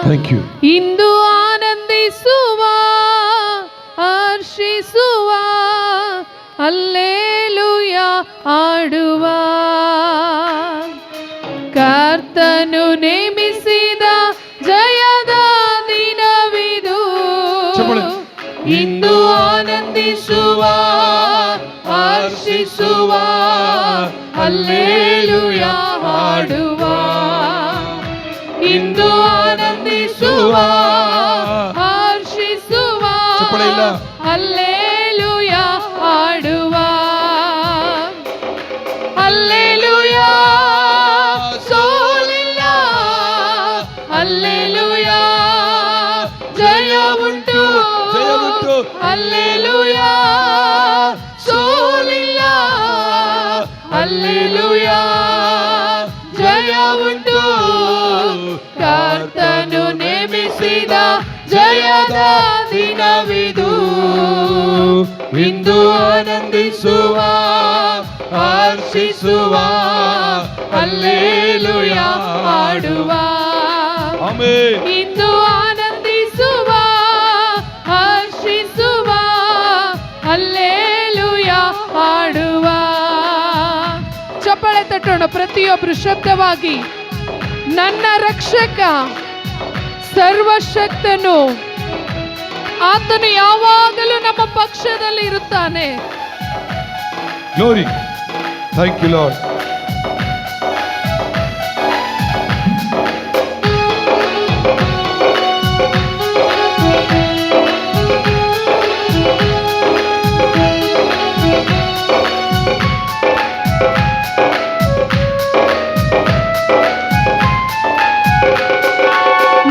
Thank you. Into ಆನಂದಿಸುವ, ಹರ್ಷಿಸುವ, hallelujah ಹಾಡುವ. ಕರ್ತನು ನೇಮಿಸಿದ ಜಯದ ದಿನವಿದು. ಇಂದು ಆನಂದಿಸುವ, ಹರ್ಷಿಸುವ, ಹಲ್ಲೆಲೂಯ ಹಾಡುವ. ಇಂದು ಆನಂದಿಸುವ, ಹರ್ಷಿಸುವ, ಹಲ್ಲೆಲೂಯ ಹಾಡುವ. ಹಲ್ಲೆಲೂಯ ಸೋಲಿಲ್ಲ, ಹಲ್ಲೆಲೂಯ ಜಯ ಉಂಟು, ಹಲ್ಲೆಲೂಯ ಸೋಲಿಲ್ಲ, ಹಲ್ಲೆಲೂಯ ಜಯ ಉಂಟು. ಕರ್ತನು ನೇಮಿಸಿದ ಜಯದ ದಿನವಿದು. ಇಂದು ಆನಂದಿಸುವ, ಹರ್ಷಿಸುವ, ಹಲ್ಲೆಲೂಯ ಹಾಡುವ. ಆಮೆನ್. ಇಂದು ಆನಂದಿಸುವ, ಹರ್ಷಿಸುವ, ಹಲ್ಲೆಲೂಯ ಹಾಡುವ. ಚಪ್ಪಾಳೆ ತಟ್ಟೋಣ ಪ್ರತಿಯೊಬ್ಬರು ಶಬ್ದವಾಗಿ. ನನ್ನ ರಕ್ಷಕ ಸರ್ವಶಕ್ತನು, ಆತನು ಯಾವಾಗಲೂ ನಮ್ಮ ಪಕ್ಷದಲ್ಲಿ ಇರುತ್ತಾನೆ. ಗ್ಲೋರಿ. Thank you Lord.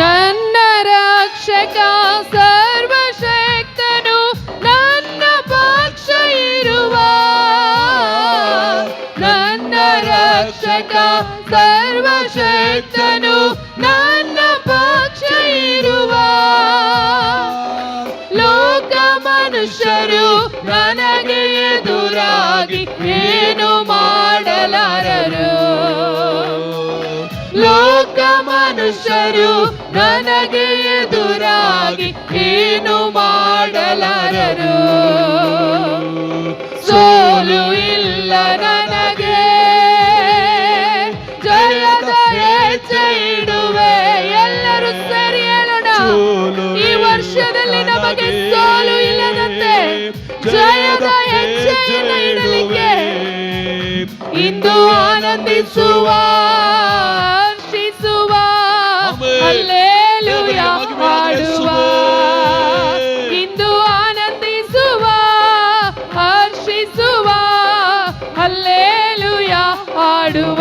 ನನ್ನ ರಕ್ಷಕ ಸರ್ವಶಕ್ತನು ನನ್ನ ಪಕ್ಷ ಇರುವ. ನನ್ನ ರಕ್ಷಕ ಸರ್ವಶಕ್ತನು ನನ್ನ ಪಕ್ಷ ಇರುವ. ಲೋಕ ಮನುಷ್ಯರು ನನಗೆ ಎದುರಾಗಿ ಏನು ಮಾಡಲಾರರು. ಲೋಕ ಮನುಷ್ಯರು ನನಗೆ ಎದುರಾಗಿ ಏನು ಮಾಡಲಾರರು. ಸೋಲು ಇಲ್ಲ ನನಗೆ, ಜಯದ ಹೆಜ್ಜೆ ಇಡುವೆ. ಎಲ್ಲರೂ ಸೇರಿ ಹೇಳೋಣ, ಈ ವರ್ಷದಲ್ಲಿ ನಮಗೆ ಸೋಲು ಇಲ್ಲದಂತೆ ಜಯದ ಹೆಜ್ಜೆಯನ್ನು ಇಡಲಿಕ್ಕೆ. ಇಂದು ಆನಂದಿಸುವ, ಹರ್ಷಿಸುವ, ಹಲ್ಲೆಲೂಯ ಹಾಡುವ. ಇಂದು ಆನಂದಿಸುವ, ಹರ್ಷಿಸುವ, ಹಲ್ಲೆಲೂಯ ಹಾಡುವ.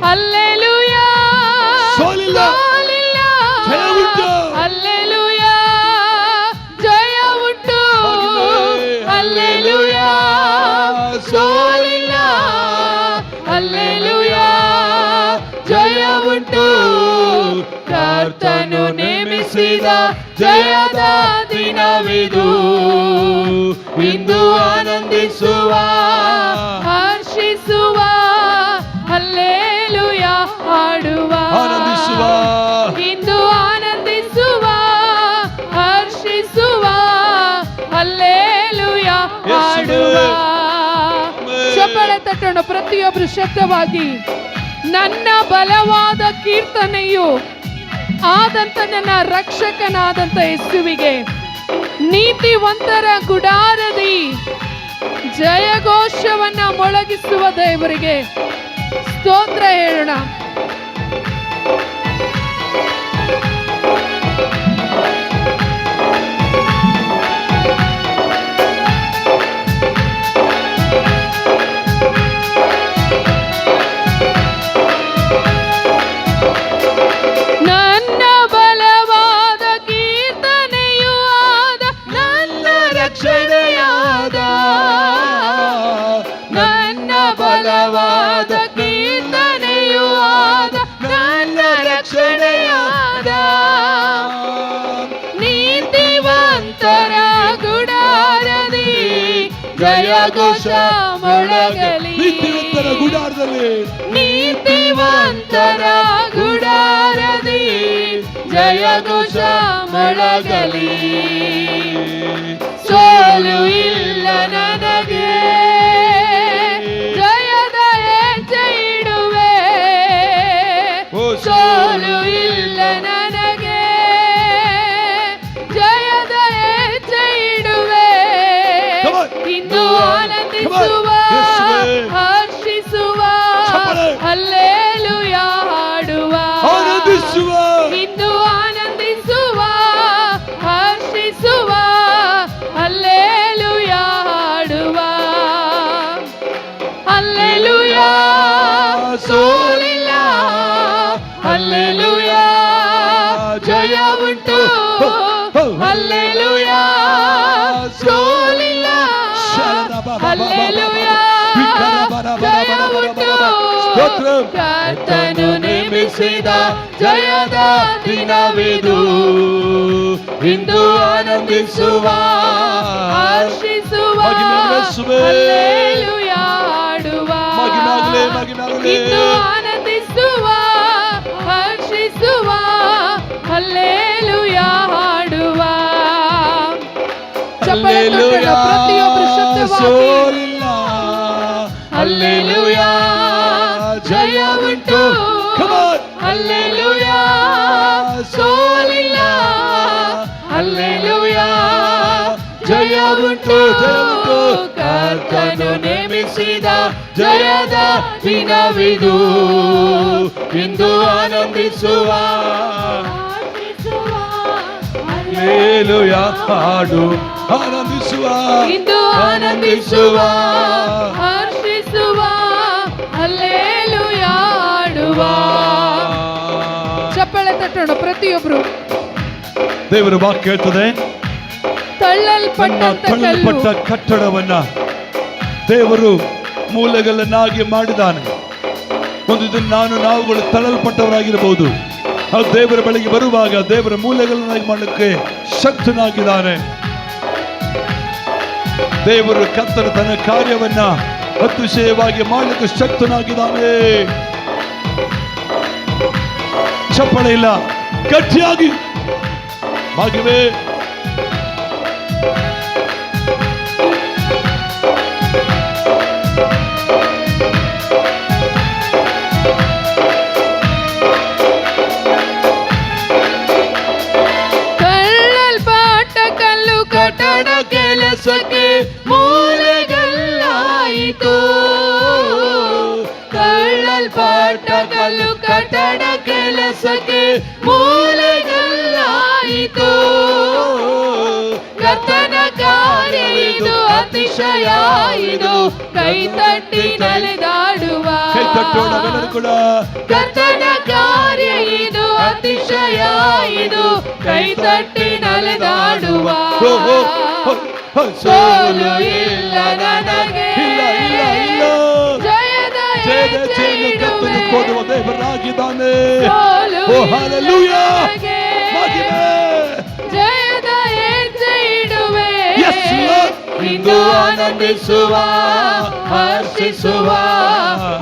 ಹಲ್ಲೆಲೂಯ ಸೋಲಿಲ್ಲ, ಹಲ್ಲೆಲೂಯ ಜಯ ಉಂಟು, ಹಲ್ಲೆಲೂಯ ಸೋಲಿಲ್ಲ, ಹಲ್ಲೆಲೂಯ ಜಯ ಉಂಟು. ಕರ್ತನು ನೇಮಿಸಿದ ಜಯದ ದಿನವಿದು. ಇಂದು ಆನಂದಿಸುವ, ಹರ್ಷಿಸುವ, ಹಲ್ಲೆಲೂಯ ಹಾಡುವ. ಆನಂದಿಸುವ. ಇಂದು ಆನಂದಿಸುವ, ಹರ್ಷಿಸುವ, ಹಲ್ಲೆಲೂಯ ಹಾಡುವ. ಚಪ್ಪಾಳೆ ತಟ್ಟೋಣ ಪ್ರತಿಯೊಬ್ಬರು ಶಬ್ದವಾಗಿ. ನನ್ನ ಬಲವಾದ ಕೀರ್ತನೆಯು ಆದಂತ ನನ್ನ ರಕ್ಷಕನಾದಂತ ಯೇಸುವಿಗೆ ನೀತಿವಂತರ ಗುಡಾರದಿ ಜಯಘೋಷವನ್ನ ಮೊಳಗಿಸುವ ದೇವರಿಗೆ ಸ್ತೋತ್ರ ಹೇಳೋಣ. ನನ್ನ ಬಲವಾದ ಕೀರ್ತನೆಯೂ ಆದ ನನ್ನ ರಕ್ಷಣೆಯಾದ, ನನ್ನ ಬಲವಾದ ಕೀರ್ತನೆಯೂ ಆದ ನನ್ನ ರಕ್ಷಣೆಯಾದ. ನೀತಿವಂತರ ಗುಡಾರದಿ ಜಯ ಘೋಷ ಮೊಳಗಲಿ. ನೀತಿವಂತರ ಗುಡಾರದಲ್ಲಿ ನೀತಿವಂತರ ಗುಡಾರದಿ ಜಯ ಘೋಷ ಮೊಳಗಲಿ. ಸೋಲು ಇಲ್ಲ ನನಗೆ, ಜಯದ ಹೆಜ್ಜೆ ಇಡುವೆ. ಸೋಲು ಇಲ್ಲ ನನಗೆ, ಜಯದ ಹೆಜ್ಜೆ ಇಡುವೆ. ಇಂದು ಆನಂದಿಸುವ ಹರ್ಷಿಸುವ ಹಲ್ಲೆಲೂಯಾ ಹಾಡುವ. ಇಂದು ಆನಂದಿಸುವ ಹರ್ಷಿಸುವ ಹಲ್ಲೆಲೂಯಾ ಹಾಡುವ. ಹಲ್ಲೆಲೂಯಾ ಸೋಲಿಲ್ಲ, ಹಲ್ಲೆಲೂಯಾ ಜಯ ಉಂಟು. ಹಲ್ಲೆಲೂಯಾ ಸೋಲಿಲ್ಲ, ಹಲ್ಲೆಲೂಯಾ ಜಯ ಉಂಟು. ಕರ್ತನು ನೇಮಿಸಿದ ಜಯದ ದಿನವಿದು. ಇಂದು ಆನಂದಿಸುವ ಹರ್ಷಿಸುವ ಹಲ್ಲೆಲೂಯಾ ಹಾಡುವ. ಇಂದು ಆನಂದಿಸುವ ಹರ್ಷಿಸುವ ಹಲ್ಲೆಲೂಯಾ ಹಾಡುವ. ಚಪ್ಪಲಿ ತಟ್ಟಲು ಪ್ರತಿಯೊಬ್ಬರು ಶಬ್ದವಾಗಿ ಹಲ್ಲೆಲೂಯಾ ಜಯ ಉಂಟು. ಹಲ್ಲೆಲೂಯಾ ಸೋಲಿಲ್ಲ, ಹಲ್ಲೆಲೂಯಾ ಜಯ ಉಂಟು. ಕರ್ತನು ನೇಮಿಸಿದ ಜಯದ ದಿನವಿದು. ಇಂದು ಆನಂದಿಸುವ ಹಲ್ಲೆಲೂಯಾ ಹಾಡು. ಆನಂದಿಸುವ, ಇಂದು ಆನಂದಿಸುವ ಹರ್ಷಿಸುವ ಹಲ್ಲೆಲೂಯಾ ಹಾಡುವ. ಚಪ್ಪಳೆ ತಟ್ಟೋಣ ಪ್ರತಿಯೊಬ್ರು. ದೇವರ ವಾಕ್ಯ ಹೇಳ್ತದೆ, ತಳ್ಳಲ್ಪಟ್ಟ ಕಟ್ಟಡವನ್ನ ದೇವರು ಮೂಲೆಗಲ್ಲನ್ನಾಗಿ ಮಾಡಿದ್ದಾನೆ. ಒಂದು ದಿನ ನಾವುಗಳು ತಳ್ಳಲ್ಪಟ್ಟವರಾಗಿರಬಹುದು. ಆ ದೇವರ ಬಳಿಗೆ ಬರುವಾಗ ದೇವರ ಮೂಲೆಗಲ್ಲನ್ನಾಗಿ ಮಾಡಲಿಕ್ಕೆ ಶಕ್ತನಾಗಿದ್ದಾನೆ. ದೇವರು ಕರ್ತನ ತನ್ನ ಕಾರ್ಯವನ್ನ ಅತಿಶಯವಾಗಿ ಮಾಡಲಿಕ್ಕೆ ಶಕ್ತನಾಗಿದ್ದಾನೆ. ಚಪ್ಪಳೆ ಇಲ್ಲ, ಗಟ್ಟಿಯಾಗಿ ಮಗಿವೆ. ಕಟ್ಟಡ ಕೆಲಸಕ್ಕೆ ಮೂಲೆಗಲ್ಲಾಯಿತು. ತಳ್ಳಲ್ಪಟ್ಟ ಕಲ್ಲು ಕಟ್ಟಡ ಕೆಲಸಕ್ಕೆ ಮೂಲೆಗಲ್ಲಾಯಿತು. ಕರ್ತನ ಕಾರ್ಯ ಇದು ಅತಿಶಯ ಇದು, ಕೈ ತಟ್ಟಿ ನಲಿದಾಡುವ. ಕರ್ತನ ಕಾರ್ಯ ಇದು ಅತಿಶಯ ಇದು, ಕೈ ತಟ್ಟಿ ನಲಿದಾಡುವ. ಸೋಲು ಇಲ್ಲ ನನಗೆ, ಜಯದ ಹೆಜ್ಜೆ ಇಡುವೆ. ದೇವರಾಗಿದ್ದಾನೆ. ಸೋಲು ಇಲ್ಲ ನನಗೆ, ಜಯದ ಹೆಜ್ಜೆ ಇಡುವೆ. ಇಂದು ಆನಂದಿಸುವ ಹರ್ಷಿಸುವ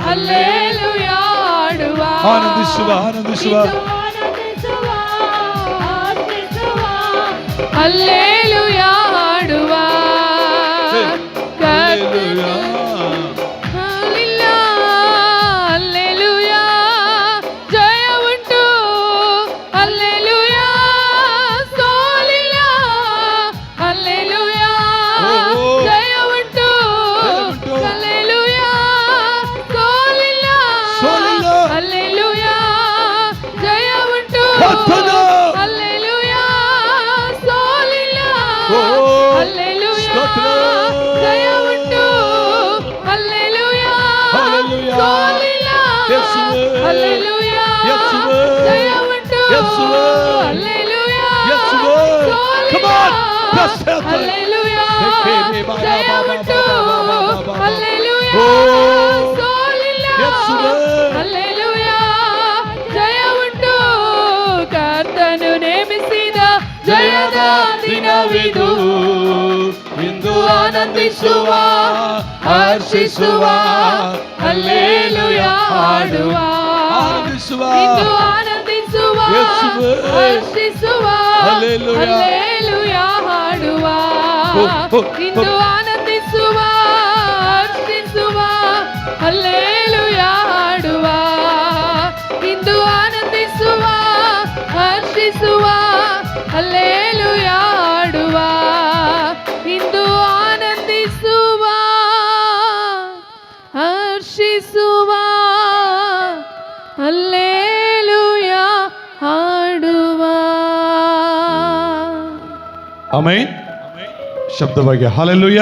ಹಲ್ಲೆಲೂಯಾ ಹಾಡುವ. ಆನಂದಿಸುವ ಹಲ್ಲೆಲೂಯಾ ಹಾಡುವ. ಹಲ್ಲೆಲೂಯಾ. ಹಲ್ಲೆಲೂಯಾ ಜಯ ಉಂಟು. ಹಲ್ಲೆಲೂಯಾ ಸೋಲಿಲ್ಲ. ಹಲ್ಲೆಲೂಯಾ ಜಯ ಉಂಟು. ಹಲ್ಲೆಲೂಯಾ ಸೋಲಿಲ್ಲ. ಹಲ್ಲೆಲೂಯಾ ಜಯ ಉಂಟು. ಹಲ್ಲೆಲೂಯಾ ಸೋಲಿಲ್ಲ. ಹಲ್ಲೆಲೂಯಾ ಜಯ ಉಂಟು. ಹಲ್ಲೆಲೂಯಾ ಸೋಲಿಲ್ಲ. ಹಲ್ಲೆಲೂಯಾ ಜಯ ಉಂಟು. ಹಲ್ಲೆಲೂಯಾ ಸೋಲಿಲ್ಲ. ಹಲ್ಲೆಲೂಯಾ ಜಯ ಉಂಟು. ಹಲ್ಲೆಲೂಯಾ ಸೋಲಿಲ್ಲ. ಹಲ್ಲೆಲೂಯಾ ಜಯ ಉಂಟು. ಕರ್ತನು ನೇಮಿಸಿದ ಜಯದ ದಿನವಿದು. ಇಂದು ಆನಂದಿಸುವ ಹರ್ಷಿಸುವ ಹಲ್ಲೆಲೂಯ ಹಾಡುವ ಆನಂದಿಸುವ ಇಂದು ಆನಂದಿಸುವ ಯೇಸುವೇ. ಹರ್ಷಿಸುವ ಹಲ್ಲೆಲೂಯ. ಹಲ್ಲೆಲೂಯ ಹಾಡುವ ಇಂದು ಆನಂದಿಸುವ ಹರ್ಷಿಸುವ ಹಲ್ಲೆಲೂಯ ಹಾಡುವ ಇಂದು ಆನಂದಿಸುವ ಹರ್ಷಿಸುವ ಹಲ್ಲೆಲೂಯ ಹಾಡುವ ಇಂದು ಆನಂದಿಸುವ ಹರ್ಷಿಸುವ ಹಲ್ಲೆಲೂಯ ಹಾಡುವ. ಆಮೆನ್. ಶಬ್ದವಾಗಿ ಹಲ್ಲೆಲೂಯ.